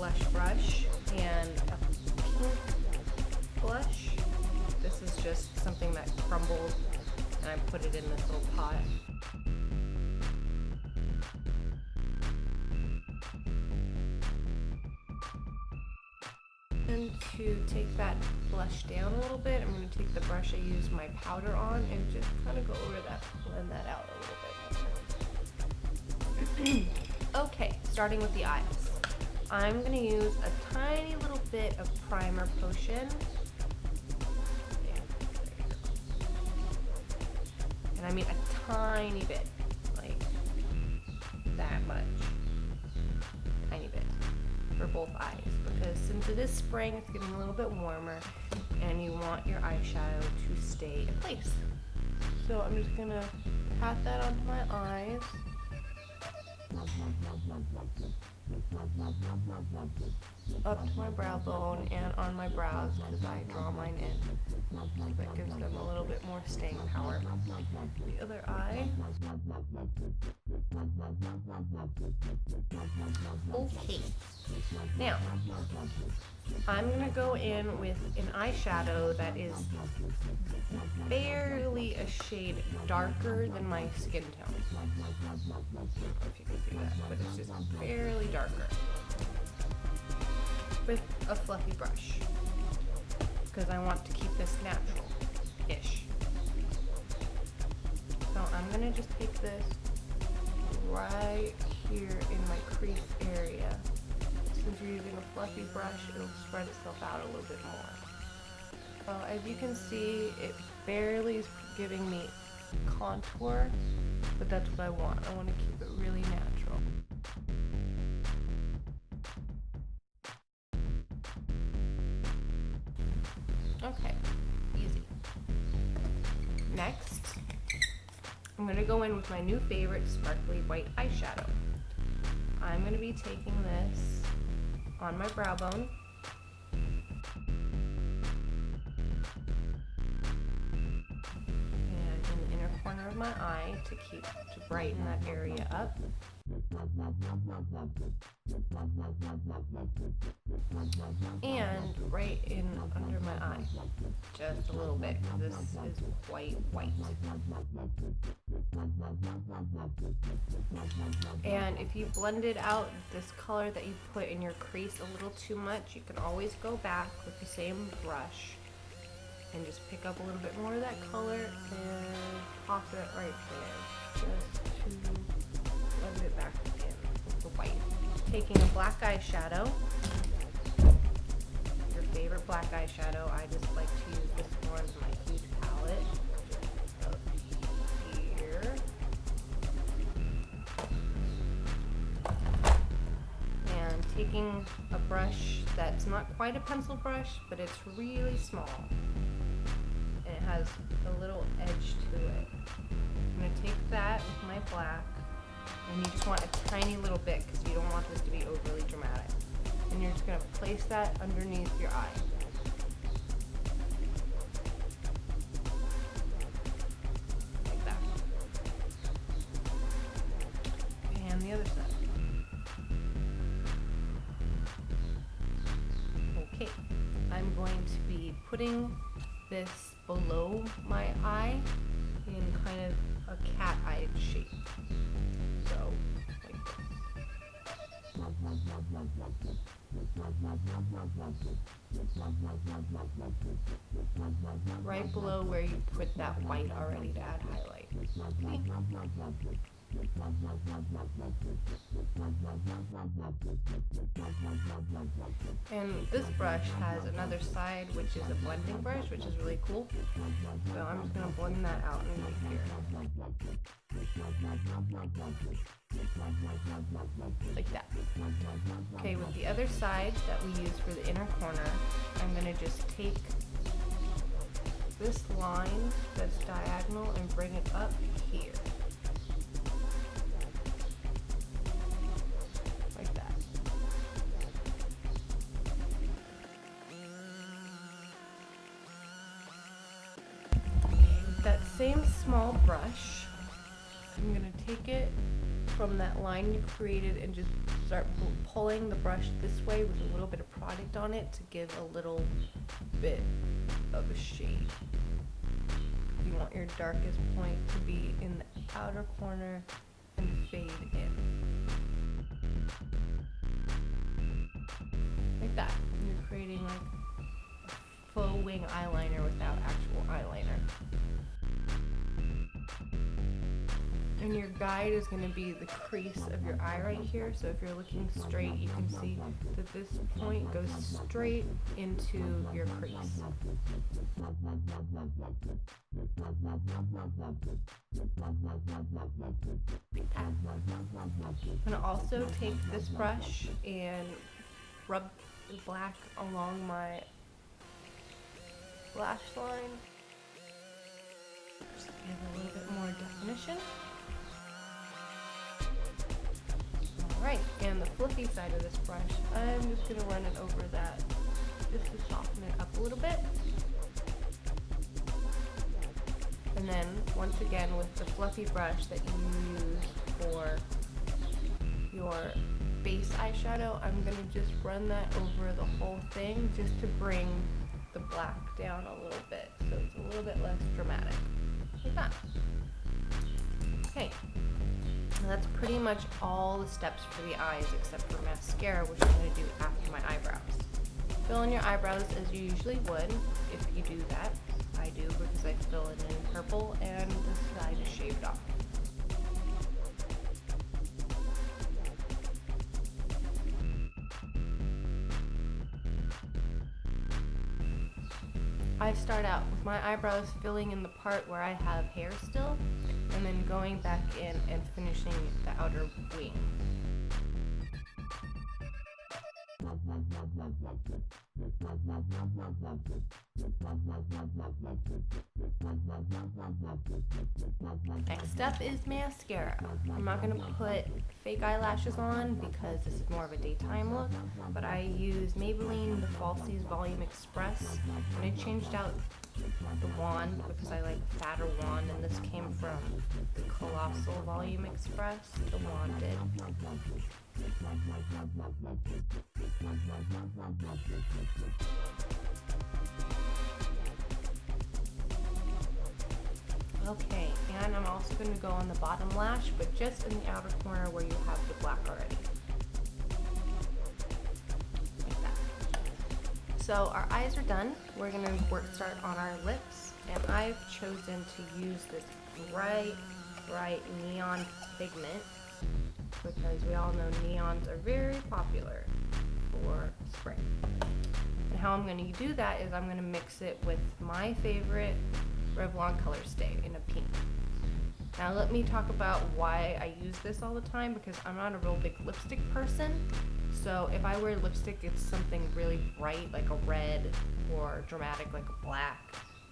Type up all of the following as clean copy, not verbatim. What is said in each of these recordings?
blush brush and a pink blush. This is just something that crumbled and I put it in this little pot. And to take that blush down a little bit, I'm going to take the brush I used my powder on and just kind of go over that, blend that out a little bit. Okay, starting with the eyes. I'm going to use a tiny little bit of primer potion. And I mean a tiny bit, like that much. Tiny bit for both eyes, because since it is spring, it's getting a little bit warmer and you want your eyeshadow to stay in place. So I'm just going to pat that onto my eyes. Up to my brow bone and on my brows because I draw mine in. That gives them a little bit more staying power. The other eye. Okay. Now, I'm going to go in with an eyeshadow that is barely a shade darker than my skin tone. I don't know if you can see that, but it's just barely darker. With a fluffy brush, because I want to keep this natural-ish. So I'm going to just take this right here in my crease area. Since you're using a fluffy brush, it'll spread itself out a little bit more. So as you can see, it barely is giving me contour, but that's what I want. I want to keep it really natural. Okay, easy. Next, I'm going to go in with my new favorite sparkly white eyeshadow. I'm going to be taking this on my brow bone. And in the inner corner of my eye to brighten that area up. And right in under my eye, just a little bit, because this is quite white. And if you blended out this color that you put in your crease a little too much, you can always go back with the same brush and just pick up a little bit more of that color and pop it right there, just to blend it back in with the white. Taking a black eyeshadow, your favorite black eyeshadow. I just like to use this one in my huge palette. Just up here. And taking a brush that's not quite a pencil brush, but it's really small. And it has a little edge to it. I'm going to take that with my black. And you just want a tiny little bit because you don't want this to be overly dramatic. And you're just going to place that underneath your eye. Like that. And the other side. Okay, I'm going to be putting this below my eye in kind of a cat-eyed shape. So, like this. Right below where you put that white already to add highlight. Okay. And this brush has another side which is a blending brush, which is really cool. So I'm just going to blend that out in here. Like that. Okay, with the other side that we use for the inner corner, I'm going to just take this line that's diagonal and bring it up here. Like that. With that same small brush, I'm going to take it from that line you created and just start pulling the brush this way with a little bit of product on it to give a little bit of a shade. You want your darkest point to be in the outer corner and fade in. Like that. You're creating like a faux wing eyeliner without actual eyeliner. And your guide is going to be the crease of your eye right here. So if you're looking straight, you can see that this point goes straight into your crease. I'm going to also take this brush and rub the black along my lash line. Just give a little bit more definition. Alright, and the fluffy side of this brush, I'm just going to run it over that just to soften it up a little bit. And then, once again, with the fluffy brush that you use for your base eyeshadow, I'm going to just run that over the whole thing just to bring the black down a little bit, so it's a little bit less dramatic. Like that. Okay. Now that's pretty much all the steps for the eyes except for mascara, which I'm going to do after my eyebrows. Fill in your eyebrows as you usually would if you do that. I do because I fill it in purple and the side is shaved off. I start out with my eyebrows filling in the part where I have hair still, and then going back in and finishing the outer wing. Next up is mascara. I'm not going to put fake eyelashes on because this is more of a daytime look, but I use Maybelline the Falsies Volume Express, and I changed out the wand because I like a fatter wand, and this came from the Colossal Volume Express, the wand did. Okay, and I'm also going to go on the bottom lash, but just in the outer corner where you have the black already. Like that. So our eyes are done. We're going to start on our lips, and I've chosen to use this bright neon pigment because we all know neons are very popular for spring. And how I'm going to do that is I'm going to mix it with my favorite Revlon Color Stay in a pink. Now let me talk about why I use this all the time, because I'm not a real big lipstick person. So if I wear lipstick, it's something really bright like a red, or dramatic like a black,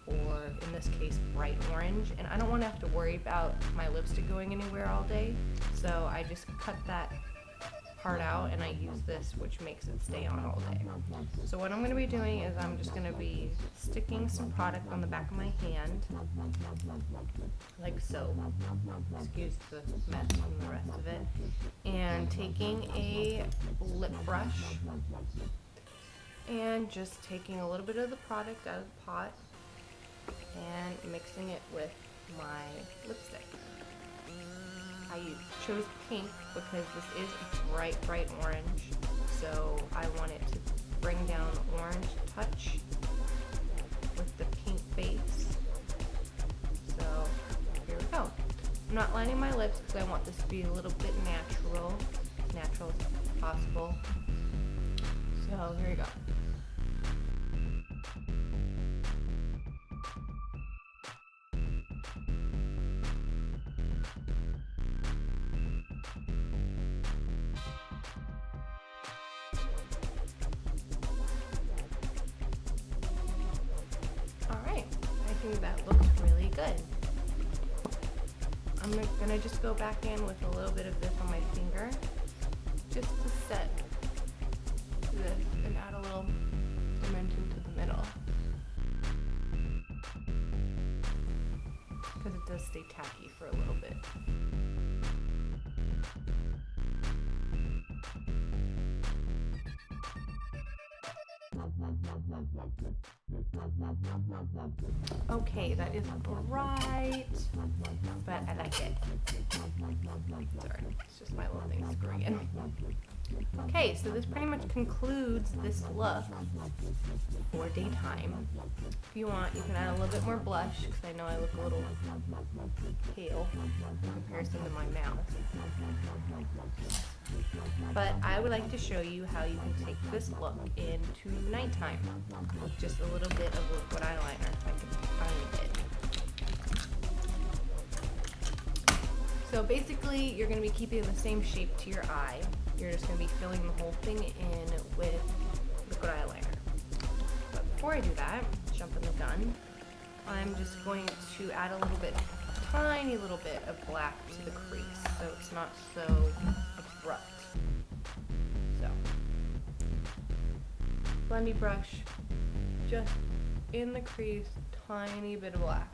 or in this case bright orange, and I don't want to have to worry about my lipstick going anywhere all day, so I just cut that part out and I use this, which makes it stay on all day. So what I'm going to be doing is I'm just going to be sticking some product on the back of my hand, like so. Excuse the mess from the rest of it. And taking a lip brush and just taking a little bit of the product out of the pot and mixing it with my lipstick. I chose pink because this is a bright orange, so I want it to bring down orange touch with the pink base. So here we go. I'm not lining my lips because I want this to be a little bit natural as possible. So here we go. That looks really good. I'm gonna just go back in with a little bit of this on my finger just to set this and add a little dimension to the middle, because it does stay tacky for a little bit. Okay, that is bright, but I like it. Sorry, it's just my little thing screwing in. Okay, so this pretty much concludes this look for daytime. If you want, you can add a little bit more blush, because I know I look a little pale in comparison to my mouth. But I would like to show you how you can take this look into nighttime with just a little bit of liquid eyeliner, if I can find it. So basically, you're going to be keeping the same shape to your eye. You're just going to be filling the whole thing in with liquid eyeliner. But before I do that, jumping the gun, I'm just going to add a little bit, tiny little bit of black to the crease, so it's not so abrupt. So, blendy brush, just in the crease, tiny bit of black.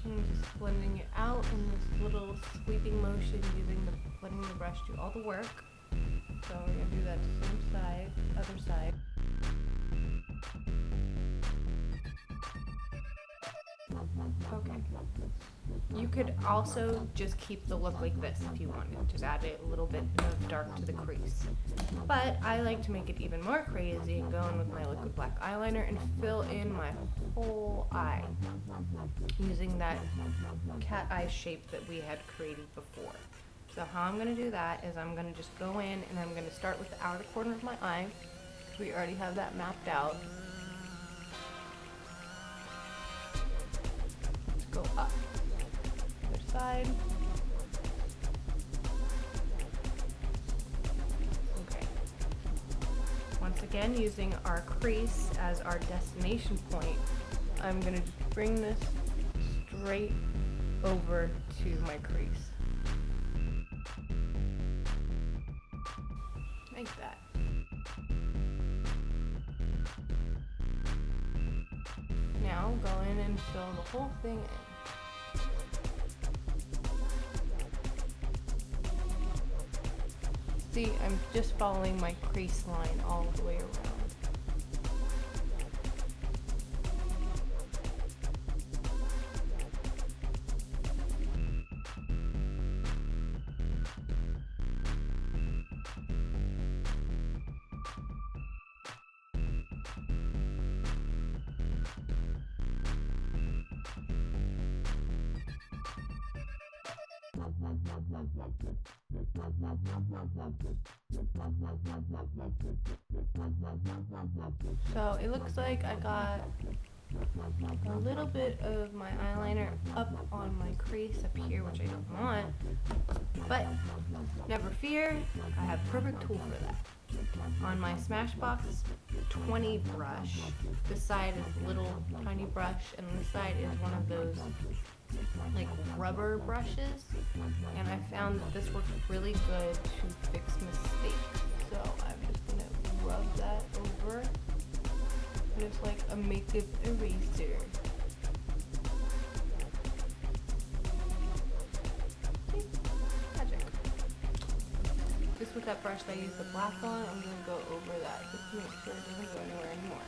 And just blending it out in this little sweeping motion, letting the brush do all the work. So we're going to do that same side, other side. Okay. You could also just keep the look like this if you wanted. Just add a little bit of dark to the crease. But I like to make it even more crazy and go in with my liquid black eyeliner and fill in my whole eye using that cat eye shape that we had created before. So how I'm going to do that is I'm going to just go in and I'm going to start with the outer corner of my eye. We already have that mapped out. Let's go up. Other side. Okay. Once again, using our crease as our destination point, I'm going to bring this straight over to my crease. Like that. Now go in and fill the whole thing in. See, I'm just following my crease line all the way around. So it looks like I got a little bit of my eyeliner up on my crease up here, which I don't want, but never fear, I have a perfect tool for that. On my Smashbox 20 brush, this side is a little tiny brush, and this side is one of those like rubber brushes, and I found that this works really good to fix mistakes. So I'm just going to rub that over, and it's like a makeup eraser. See? Magic. Just with that brush that I used the black on, I'm going to go over that just to make sure it doesn't go anywhere anymore.